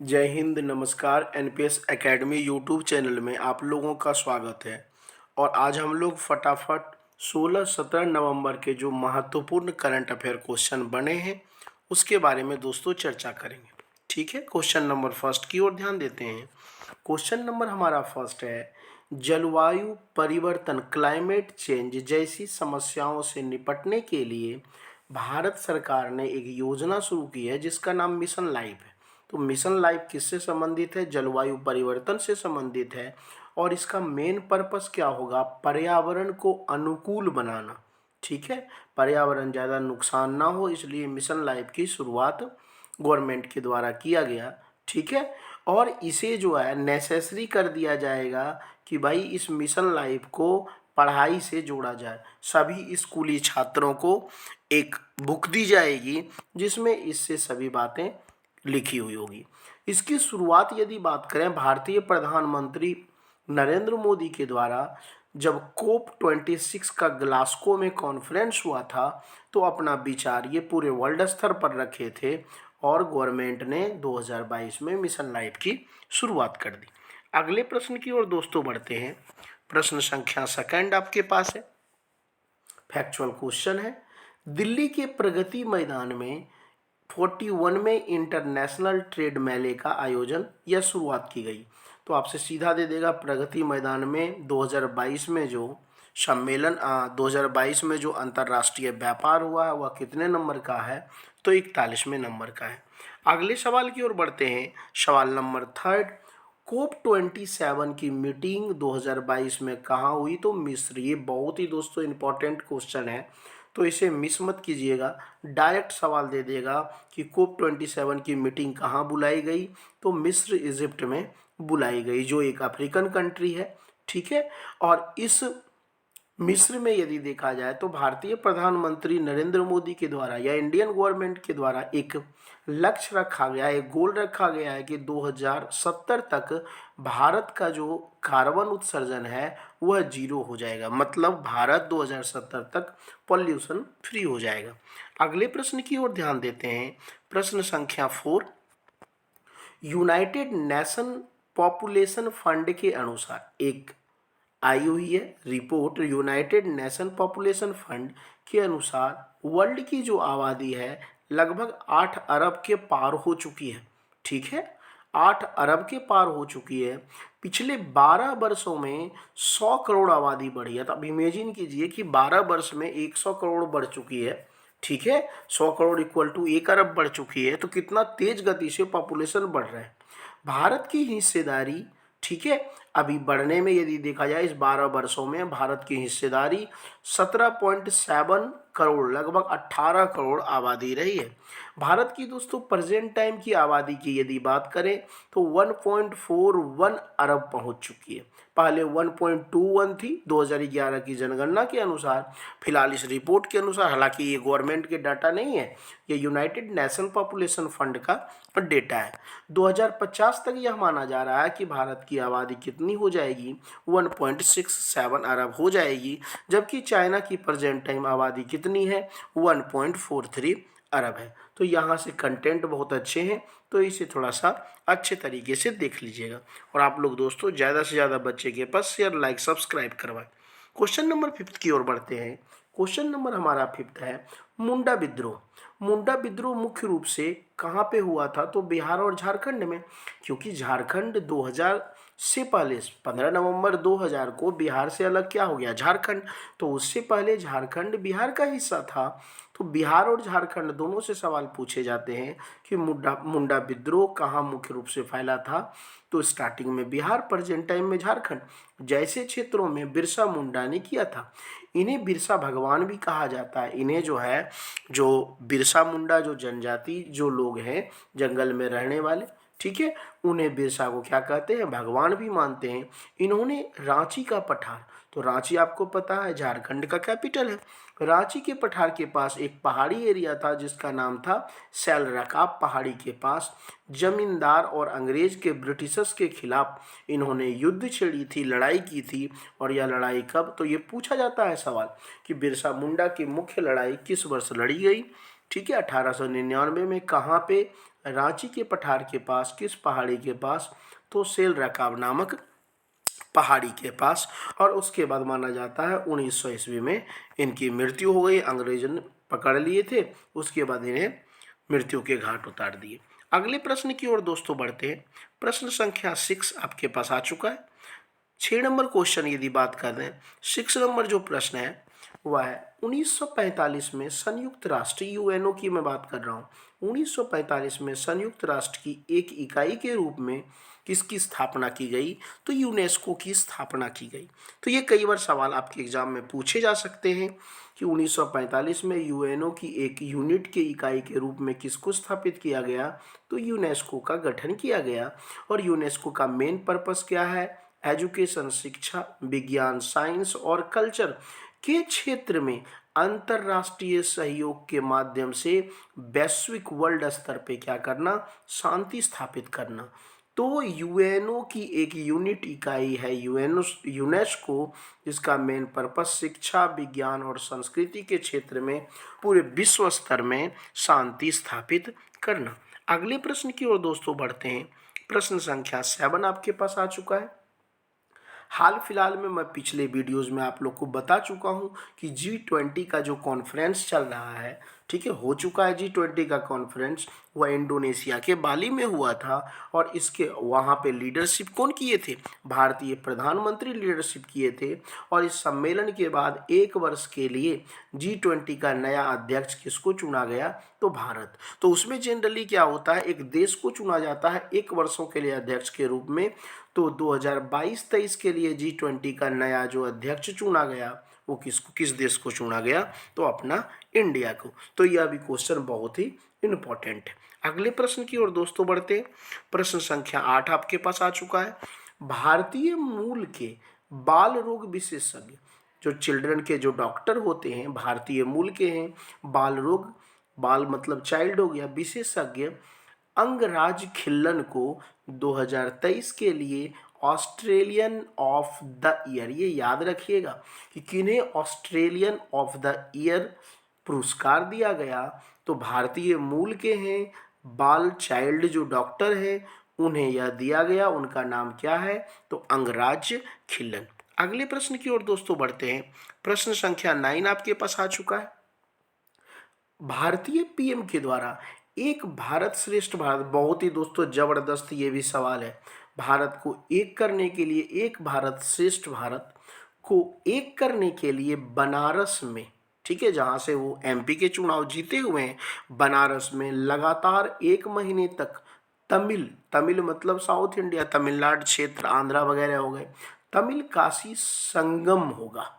जय हिंद, नमस्कार। NPS academy YouTube channel में आप लोगों का स्वागत है। और आज हम लोग फटाफट 16-17 नवंबर के जो महत्वपूर्ण करंट अफेयर क्वेश्चन बने हैं उसके बारे में दोस्तों चर्चा करेंगे। ठीक है, क्वेश्चन नंबर फर्स्ट की ओर ध्यान देते हैं। क्वेश्चन नंबर हमारा फर्स्ट है, जलवायु परिवर्तन क्लाइमेट चेंज जैसी समस्याओं से निपटने के लिए भारत सरकार ने एक योजना शुरू की है जिसका नाम मिशन लाइफ है। तो मिशन लाइफ किससे संबंधित है? जलवायु परिवर्तन से संबंधित है। और इसका मेन पर्पस क्या होगा? पर्यावरण को अनुकूल बनाना। ठीक है, पर्यावरण ज़्यादा नुकसान ना हो, इसलिए मिशन लाइफ की शुरुआत गवर्नमेंट के द्वारा किया गया। ठीक है, और इसे जो है नेसेसरी कर दिया जाएगा कि भाई इस मिशन लाइफ को पढ़ाई से जोड़ा जाए। सभी स्कूली छात्रों को एक बुक दी जाएगी जिसमें इससे सभी बातें लिखी हुई होगी। इसकी शुरुआत यदि बात करें भारतीय प्रधानमंत्री नरेंद्र मोदी के द्वारा जब COP26 का ग्लासगो में कॉन्फ्रेंस हुआ था तो अपना विचार ये पूरे वर्ल्ड स्तर पर रखे थे और गवर्नमेंट ने 2022 में मिशन लाइफ की शुरुआत कर दी। अगले प्रश्न की ओर दोस्तों बढ़ते हैं। प्रश्न संख्या सेकंड आपके पास है, फैक्चुअल क्वेश्चन है। दिल्ली के प्रगति मैदान में 41वें इंटरनेशनल ट्रेड मेले का आयोजन या शुरुआत की गई। तो आपसे सीधा दे देगा प्रगति मैदान में 2022 में जो सम्मेलन 2022 में जो अंतर्राष्ट्रीय व्यापार हुआ है वह कितने नंबर का है? तो 41वें नंबर का है। अगले सवाल की ओर बढ़ते हैं। सवाल नंबर थर्ड, COP27 की मीटिंग 2022 में कहाँ हुई? तो मिस्र। ये बहुत ही दोस्तों इंपॉर्टेंट क्वेश्चन है, तो इसे मिस मत कीजिएगा। डायरेक्ट सवाल दे देगा कि COP27 की मीटिंग कहाँ बुलाई गई? तो मिस्र इजिप्ट में बुलाई गई, जो एक अफ्रीकन कंट्री है। ठीक है, और इस मिस्र में यदि देखा जाए तो भारतीय प्रधानमंत्री नरेंद्र मोदी के द्वारा या इंडियन गवर्नमेंट के द्वारा एक लक्ष्य रखा गया, एक गोल रखा गया है कि 2070 तक भारत का जो कार्बन उत्सर्जन है वह जीरो हो जाएगा। मतलब भारत 2070 तक पॉल्यूशन फ्री हो जाएगा। अगले प्रश्न की ओर ध्यान देते हैं। प्रश्न संख्या 4, यूनाइटेड नेशन पॉपुलेशन फंड के अनुसार एक आई हुई है report. United nation population fund के अनुसार वर्ल्ड की जो आबादी है लगभग 8 अरब के पार हो चुकी है। ठीक है, 8 अरब के पार हो चुकी है। पिछले 12 वर्षों में 100 करोड़ आबादी बढ़ी है। तो अब इमेजिन कीजिए कि 12 वर्ष में 100 करोड़ बढ़ चुकी है। ठीक है, 100 करोड़ इक्वल टू 1 अरब बढ़ चुकी है। तो कितना तेज गति से पॉपुलेशन बढ़ रहा है। भारत की हिस्सेदारी, ठीक है, अभी बढ़ने में यदि देखा जाए इस 12 वर्षों में भारत की हिस्सेदारी 17.7 करोड़, लगभग 18 करोड़ आबादी रही है। भारत की दोस्तों प्रेजेंट टाइम की आबादी की यदि बात करें तो 1.41 अरब पहुंच चुकी है। पहले 1.21 थी 2011 की जनगणना के अनुसार। फिलहाल इस रिपोर्ट के अनुसार, हालांकि ये गवर्नमेंट के डाटा नहीं है, ये यूनाइटेड नेशन पॉपुलेशन फंड का डेटा है। 2050 तक यह माना जा रहा है कि भारत की आबादी कितनी हो जाएगी? 1.67 अरब हो जाएगी। जबकि चाइना की प्रेजेंट टाइम आबादी कितनी है? 1.43 अरब है। तो यहाँ से कंटेंट बहुत अच्छे हैं, तो इसे थोड़ा सा अच्छे तरीके से देख लीजिएगा। और आप लोग दोस्तों ज़्यादा से ज़्यादा बच्चे के पास शेयर, लाइक, सब्सक्राइब करवाएं। क्वेश्चन नंबर 5 की ओर बढ़ते हैं। क्वेश्चन नंबर हमारा 5 है, मुंडा विद्रोह। मुंडा विद्रोह मुख्य रूप से कहाँ पे हुआ था? तो बिहार और झारखंड में। क्योंकि झारखंड 2000 से पहले 15 नवंबर 2000 को बिहार से अलग क्या हो गया? झारखंड। तो उससे पहले झारखंड बिहार का हिस्सा था। तो बिहार और झारखंड दोनों से सवाल पूछे जाते हैं कि मुंडा विद्रोह कहाँ मुख्य रूप से फैला था? तो स्टार्टिंग में बिहार, प्रेजेंट टाइम में झारखंड जैसे क्षेत्रों में बिरसा मुंडा ने किया था। इन्हें बिरसा भगवान भी कहा जाता है। इन्हें जो है, जो बिरसा मुंडा जो जनजाति जो लोग हैं जंगल में रहने वाले, ठीक है, उन्हें बिरसा को क्या कहते हैं? भगवान भी मानते हैं। इन्होंने रांची का पठार, तो रांची आपको पता है झारखंड का कैपिटल है। रांची के पठार के पास एक पहाड़ी एरिया था जिसका नाम था सैलरकाप। पहाड़ी के पास जमींदार और अंग्रेज के ब्रिटिशर्स के खिलाफ इन्होंने युद्ध छेड़ी थी, लड़ाई की थी। और यह लड़ाई कब? तो ये पूछा जाता है सवाल कि बिरसा मुंडा की मुख्य लड़ाई किस वर्ष लड़ी गई? ठीक है, 1899 में। कहाँ पे? रांची के पठार के पास, किस पहाड़ी के पास? तो सेल रकाब नामक पहाड़ी के पास। और उसके बाद माना जाता है 1900 ईस्वी में इनकी मृत्यु हो गई। अंग्रेजों ने पकड़ लिए थे, उसके बाद इन्हें मृत्यु के घाट उतार दिए। अगले प्रश्न की ओर दोस्तों बढ़ते हैं। प्रश्न संख्या 6 आपके पास आ चुका है। 6 नंबर क्वेश्चन यदि बात कर रहे हैं, 6 नंबर जो प्रश्न है वह है 1945 में संयुक्त राष्ट्र, यूएनओ की मैं बात कर रहा हूँ, 1945 में संयुक्त राष्ट्र की एक इकाई के रूप में किसकी स्थापना की गई? तो यूनेस्को की स्थापना की गई। तो ये कई बार सवाल आपके एग्जाम में पूछे जा सकते हैं कि 1945 में यूएनओ की एक यूनिट के इकाई के रूप में किसको स्थापित किया गया? तो यूनेस्को का गठन किया गया। और यूनेस्को का मेन पर्पस क्या है? एजुकेशन, शिक्षा, विज्ञान, साइंस और कल्चर के क्षेत्र में अंतरराष्ट्रीय सहयोग के माध्यम से वैश्विक वर्ल्ड स्तर पे क्या करना? शांति स्थापित करना। तो यूएनओ की एक यूनिट इकाई है यूनेस्को, जिसका मेन पर्पस शिक्षा, विज्ञान और संस्कृति के क्षेत्र में पूरे विश्व स्तर में शांति स्थापित करना। अगले प्रश्न की ओर दोस्तों बढ़ते हैं। प्रश्न संख्या 7 आपके पास आ चुका है। हाल फिलहाल में मैं पिछले वीडियोस में आप लोग को बता चुका हूं कि G20 का जो कॉन्फ्रेंस चल रहा है, ठीक है, हो चुका है G20 का कॉन्फ्रेंस, वह इंडोनेशिया के बाली में हुआ था। और इसके वहाँ पे लीडरशिप कौन किए थे? भारतीय प्रधानमंत्री लीडरशिप किए थे। और इस सम्मेलन के बाद 1 वर्ष के लिए G20 का नया अध्यक्ष किसको चुना गया? तो भारत। तो उसमें जनरली क्या होता है, एक देश को चुना जाता है 1 वर्षों के लिए अध्यक्ष के रूप में। तो 2022-23 के लिए G20 का नया जो अध्यक्ष चुना गया वो किस देश को चुना गया? तो अपना इंडिया को। तो यह भी क्वेश्चन बहुत ही इंपॉर्टेंट है। अगले प्रश्न की ओर दोस्तों बढ़ते हैं। प्रश्न संख्या 8 आपके पास आ चुका है। भारतीय मूल के बाल रोग विशेषज्ञ, जो चिल्ड्रन के जो डॉक्टर होते हैं भारतीय मूल के हैं, बाल रोग, बाल मतलब चाइल्ड हो गया, विशेषज्ञ अंगराज खिल्लन को 2023 के लिए ऑस्ट्रेलियन ऑफ द ईयर, ये याद रखिएगा कि किन्हें ऑस्ट्रेलियन ऑफ द ईयर पुरस्कार दिया गया? तो भारतीय मूल के हैं, बाल चाइल्ड जो डॉक्टर हैं, उन्हें यह दिया गया। उनका नाम क्या है? तो अंगराज खिल्लन। अगले प्रश्न की ओर दोस्तों बढ़ते हैं। प्रश्न संख्या 9 आपके पास आ चुका है। भारतीय पीएम के द्वारा एक भारत श्रेष्ठ भारत, बहुत ही दोस्तों जबरदस्त ये भी सवाल है। भारत को एक करने के लिए, एक भारत श्रेष्ठ भारत को एक करने के लिए बनारस में, ठीक है, जहां से वो एमपी के चुनाव जीते हुए हैं, बनारस में लगातार 1 महीने तक तमिल मतलब साउथ इंडिया, तमिलनाडु क्षेत्र, आंध्रा वगैरह हो गए, तमिल काशी संगम होगा।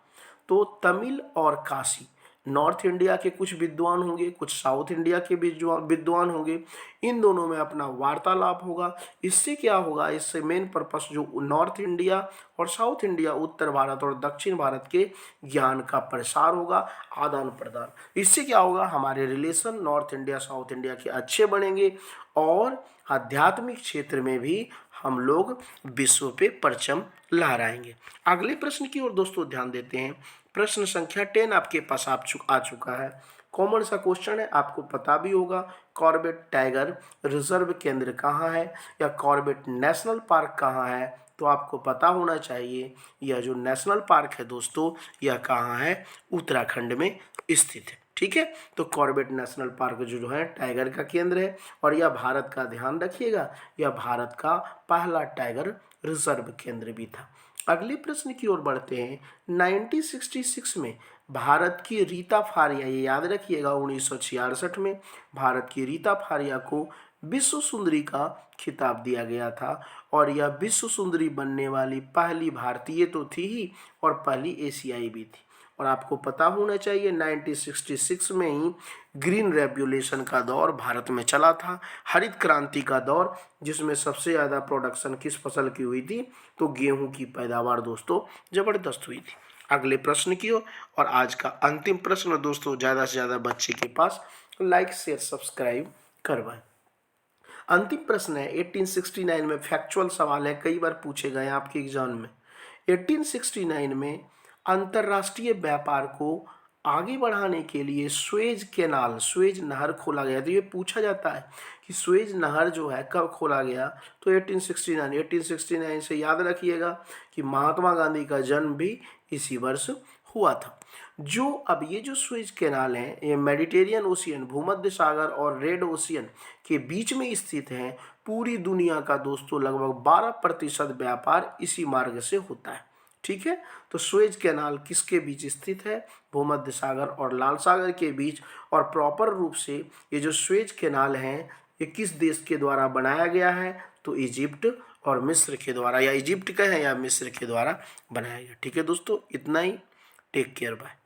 तो तमिल और काशी, नॉर्थ इंडिया के कुछ विद्वान होंगे, कुछ साउथ इंडिया के विद्वान होंगे, इन दोनों में अपना वार्तालाप होगा। इससे क्या होगा? इससे मेन पर्पस जो नॉर्थ इंडिया और साउथ इंडिया, उत्तर भारत और दक्षिण भारत के ज्ञान का प्रसार होगा, आदान प्रदान। इससे क्या होगा? हमारे relation north India south India के अच्छे बनेंगे और आध्यात्मिक क्षेत्र में भी हम लोग विश्व पे परचम लहराएंगे। अगले प्रश्न की ओर दोस्तों ध्यान देते हैं। प्रश्न संख्या 10 आपके पास आ चुका है। कॉमन सा क्वेश्चन है, आपको पता भी होगा। कॉर्बेट टाइगर रिजर्व केंद्र कहाँ है, या कॉर्बेट नेशनल पार्क कहाँ है? तो आपको पता होना चाहिए यह जो नेशनल पार्क है दोस्तों, यह कहाँ है? उत्तराखंड में स्थित है, ठीक है। तो कॉर्बेट नेशनल पार्क जो है टाइगर का केंद्र है, और यह भारत का, ध्यान रखिएगा, यह भारत का पहला टाइगर रिजर्व केंद्र भी था। अगले प्रश्न की ओर बढ़ते हैं। 1966 में भारत की रीता फारिया, ये याद रखिएगा, 1966 में भारत की रीता फारिया को विश्व सुंदरी का खिताब दिया गया था। और यह विश्व सुंदरी बनने वाली पहली भारतीय तो थी ही, और पहली एशियाई भी थी। और आपको पता होना चाहिए 1966 में ही ग्रीन रेवोल्यूशन का दौर भारत में चला था, हरित क्रांति का दौर, जिसमें सबसे ज़्यादा प्रोडक्शन किस फसल की हुई थी? तो गेहूं की पैदावार दोस्तों ज़बरदस्त हुई थी। अगले प्रश्न की ओर, और आज का अंतिम प्रश्न दोस्तों, ज़्यादा से ज़्यादा बच्चे के पास लाइक शेयर सब्सक्राइब करवाएं। अंतिम प्रश्न है 1869 में, फैक्चुअल सवाल है, कई बार पूछे गए आपके एग्जाम में। 1869 में अंतर्राष्ट्रीय व्यापार को आगे बढ़ाने के लिए स्वेज कैनाल, स्वेज नहर खोला गया। तो ये पूछा जाता है कि स्वेज नहर जो है कब खोला गया, तो 1869 से याद रखिएगा कि महात्मा गांधी का जन्म भी इसी वर्ष हुआ था। जो अब ये जो स्वेज कैनाल है ये मेडिटेरियन ओशियन, भूमध्य सागर और रेड ओशियन के बीच में स्थित है। पूरी दुनिया का दोस्तों लगभग 12% व्यापार इसी मार्ग से होता है। ठीक है, तो स्वेज कैनाल किसके बीच स्थित है, भूमध्य सागर और लाल सागर के बीच। और प्रॉपर रूप से ये जो स्वेज कैनाल है ये किस देश के द्वारा बनाया गया है, तो इजिप्ट और मिस्र के द्वारा, या इजिप्ट का है या मिस्र के द्वारा बनाया गया। ठीक है दोस्तों, इतना ही। Take care, bye.